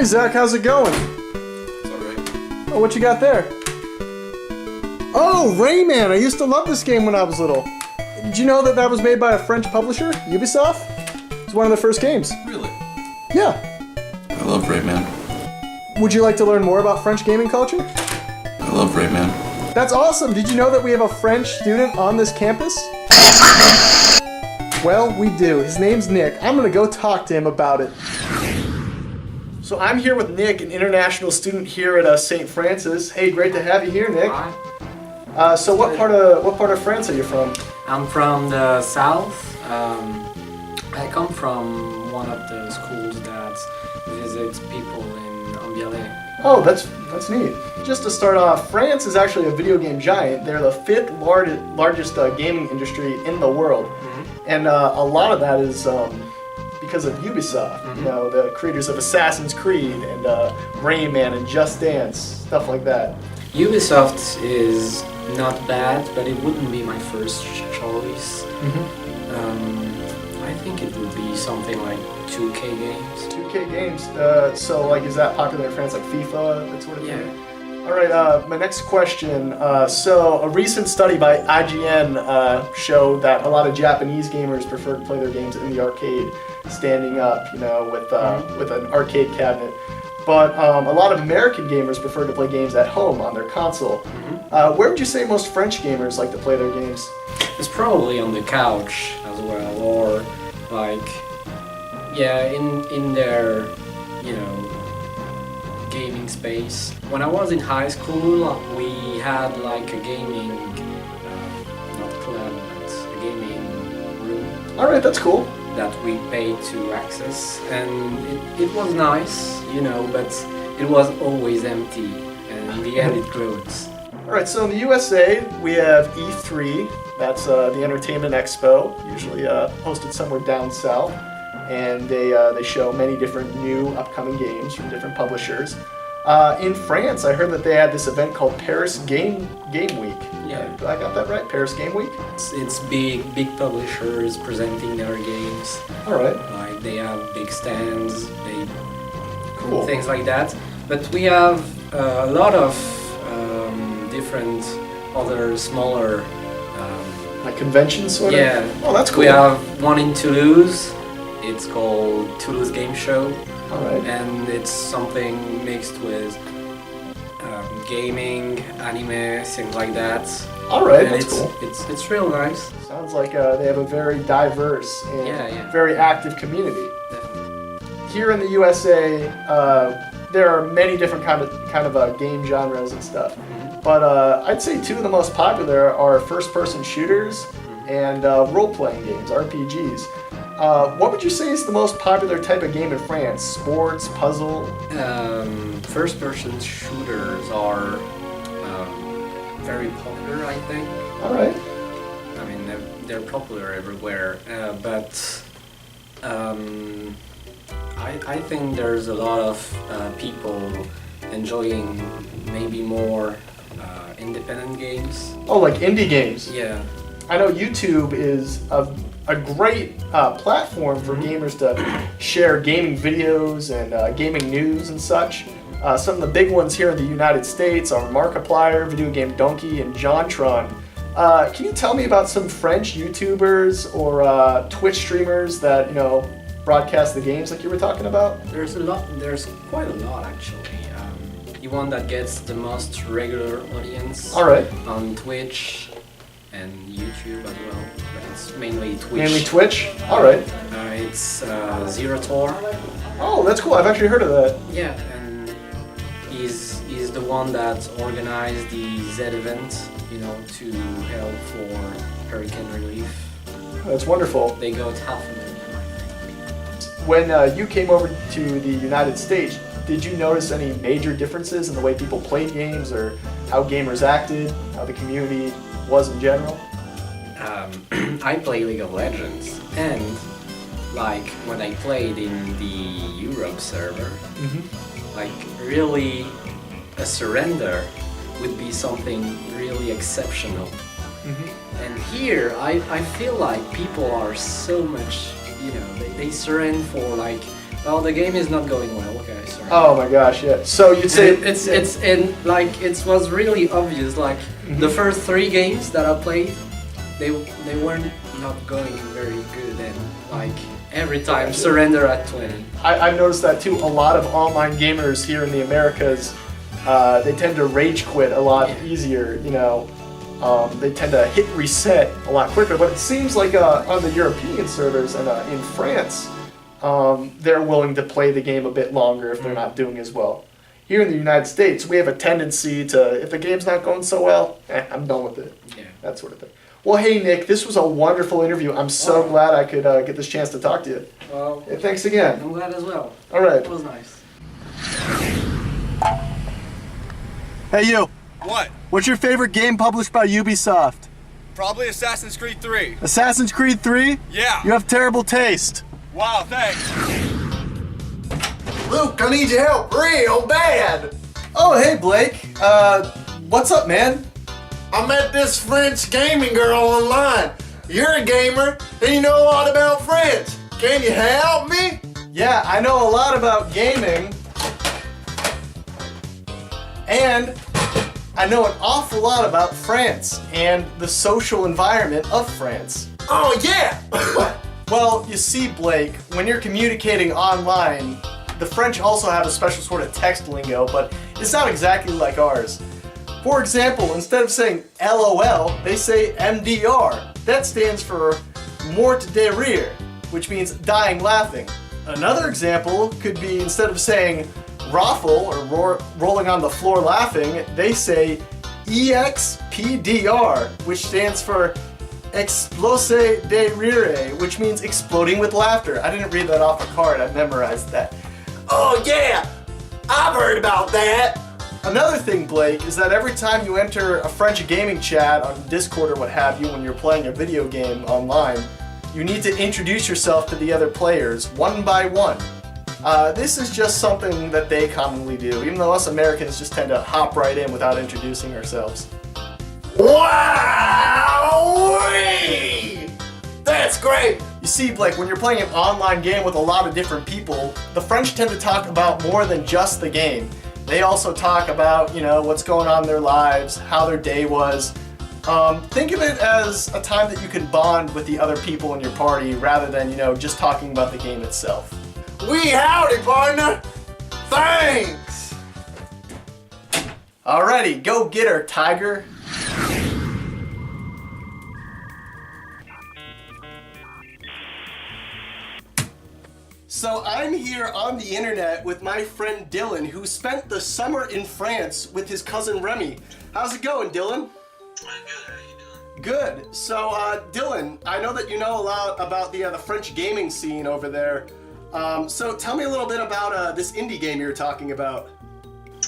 Hey Zach, how's it going? It's alright. Oh, what you got there? Oh, Rayman! I used to love this game when I was little. Did you know that that was made by a French publisher, Ubisoft? It's one of their first games. Really? Yeah. I love Rayman. Would you like to learn more about French gaming culture? I love Rayman. That's awesome! Did you know that we have a French student on this campus? Well, we do. His name's Nick. I'm gonna go talk to him about it. So I'm here with Nick, an international student here at St. Francis. Hey, great to have you here, Nick. Hi. So what part of France are you from? I'm from the south. I come from one of the schools that visits people in Ambialé. Oh, that's neat. Just to start off, France is actually a video game giant. They're the fifth largest gaming industry in the world, and a lot of that is because of Ubisoft. You know, the creators of Assassin's Creed and Rayman and Just Dance, stuff like that. Ubisoft is not bad, but it wouldn't be my first choice. I think it would be something like 2K games. 2K games. So like, is that popular in France, like FIFA, that sort of thing? Yeah. All right, my next question. So a recent study by IGN showed that a lot of Japanese gamers prefer to play their games in the arcade, standing up, you know, with an arcade cabinet. But a lot of American gamers prefer to play games at home on their console. Where would you say most French gamers like to play their games? It's probably on the couch as well, or like, yeah, in their, you know, gaming space. When I was in high school, we had like a gaming, not club, but a gaming room. All right, that's cool. That we paid to access, and it was nice, you know, but it was always empty, and in the end it closed. All right, so in the USA, we have E3. That's the Entertainment Expo, usually hosted somewhere down south. And they show many different new upcoming games from different publishers. In France, I heard that they had this event called Paris Game Week. Yeah. I got that right? Paris Game Week? It's big publishers presenting their games. All right. Like they have big stands, Cool. things like that. But we have a lot of different other smaller. Like conventions, sort of? Yeah. Oh, that's cool. We have one in Toulouse. It's called Toulouse Game Show. All right. And it's something mixed with gaming, anime, things like that. All right, And that's cool. It's real nice. Sounds like they have a very diverse and Yeah. very active community. Definitely. Here in the USA, there are many different kind of game genres and stuff. But I'd say two of the most popular are first-person shooters and role-playing games, RPGs. What would you say is the most popular type of game in France? Sports, puzzle? First-person shooters are very popular, I think. All right. I mean, they're popular everywhere, but I think there's a lot of people enjoying maybe more independent games. Oh, like indie games. Yeah. I know YouTube is a great platform for gamers to share gaming videos and gaming news and such. Some of the big ones here in the United States are Markiplier, Video Game Donkey, and JonTron. Can you tell me about some French YouTubers or Twitch streamers that, you know, broadcast the games like you were talking about? There's quite a lot actually. The one that gets the most regular audience All right. on Twitch and YouTube as well, but it's mainly Twitch. Mainly Twitch? All right. It's Zerator. Oh, that's cool. I've actually heard of that. Yeah, and he's the one that organized the Z event, you know, to help for hurricane relief. That's wonderful. They got $500,000, I think. When you came over to the United States, did you notice any major differences in the way people played games or how gamers acted, how the community was in general? I play League of Legends, and like when I played in the Europe server, like really a surrender would be something really exceptional. And here I feel like people are so much you know, they surrender for like, oh, the game is not going well. Okay, sorry. Oh my gosh, yeah. So you'd say It's and like it was really obvious. Like the first 3 games that I played, they weren't not going very good, and like every time surrender at 20. I've noticed that too. A lot of online gamers here in the Americas, they tend to rage quit a lot easier. You know, they tend to hit reset a lot quicker. But it seems like on the European servers and in France, they're willing to play the game a bit longer if they're not doing as well. Here in the United States, we have a tendency to, if the game's not going so well, I'm done with it. Yeah. That sort of thing. Well, hey, Nick, this was a wonderful interview. I'm so glad I could get this chance to talk to you. Well, Hey, thanks again. I'm glad as well. All right. It was nice. Hey, you. What? What's your favorite game published by Ubisoft? Probably Assassin's Creed 3. Assassin's Creed 3? Yeah. You have terrible taste. Wow, thanks. Luke, I need your help real bad. Oh, hey, Blake. What's up, man? I met this French gaming girl online. You're a gamer, and you know a lot about French. Can you help me? Yeah, I know a lot about gaming. And I know an awful lot about France and the social environment of France. Oh, yeah. Well, you see, Blake, when you're communicating online, the French also have a special sort of text lingo, but it's not exactly like ours. For example, instead of saying LOL, they say MDR. That stands for mort de rire, which means dying laughing. Another example could be instead of saying raffle or rolling on the floor laughing, they say EXPDR, which stands for explose de rire, which means exploding with laughter. I didn't read that off a card, I memorized that. Oh, yeah. I've heard about that. Another thing, Blake, is that every time you enter a French gaming chat on Discord or what have you when you're playing a video game online, you need to introduce yourself to the other players one by one. This is just something that they commonly do, even though us Americans just tend to hop right in without introducing ourselves. Wow! That's great. You see, Blake, when you're playing an online game with a lot of different people, the French tend to talk about more than just the game. They also talk about, you know, what's going on in their lives, how their day was. Think of it as a time that you can bond with the other people in your party rather than, you know, just talking about the game itself. We howdy, partner. Thanks. Alrighty, go get her, Tiger. So I'm here on the internet with my friend Dylan, who spent the summer in France with his cousin Remy. How's it going, Dylan? I'm good. How you doing? Good. So, Dylan, I know that you know a lot about the French gaming scene over there. So tell me a little bit about this indie game you were talking about.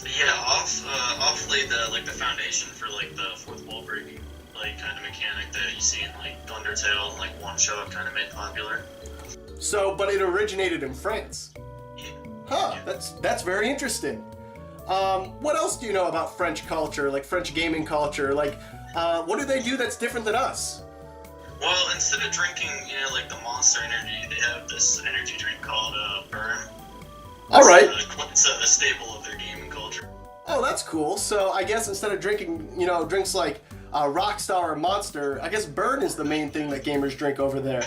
Yeah, off laid the foundation for like the fourth wall breaking like kind of mechanic that you see in like Undertale and like One Shot kind of made popular. So, but it originated in France. Yeah. Huh, that's very interesting. What else do you know about French culture, like French gaming culture? Like, what do they do that's different than us? Well, instead of drinking, you know, like the Monster Energy, they have this energy drink called Burn. All right. It's a staple of their gaming culture. Oh, that's cool. So I guess instead of drinking, you know, drinks like Rockstar or Monster, I guess Burn is the main thing that gamers drink over there.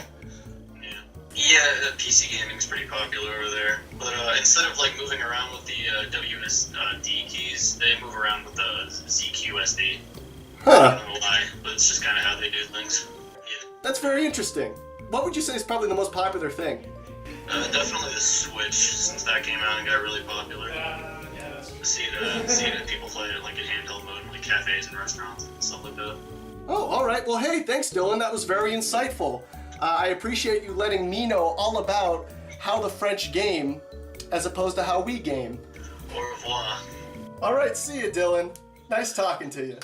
Yeah, PC gaming's pretty popular over there. But instead of like moving around with the WSD keys, they move around with the ZQSD. Huh. I don't know why, but it's just kind of how they do things. Yeah. That's very interesting. What would you say is probably the most popular thing? Definitely the Switch, since that came out and got really popular. See it people play it like in handheld mode in like cafes and restaurants and stuff like that. Oh, all right. Well, hey, thanks, Dylan. That was very insightful. I appreciate you letting me know all about how the French game as opposed to how we game. Au revoir. All right, see you, Dylan. Nice talking to you.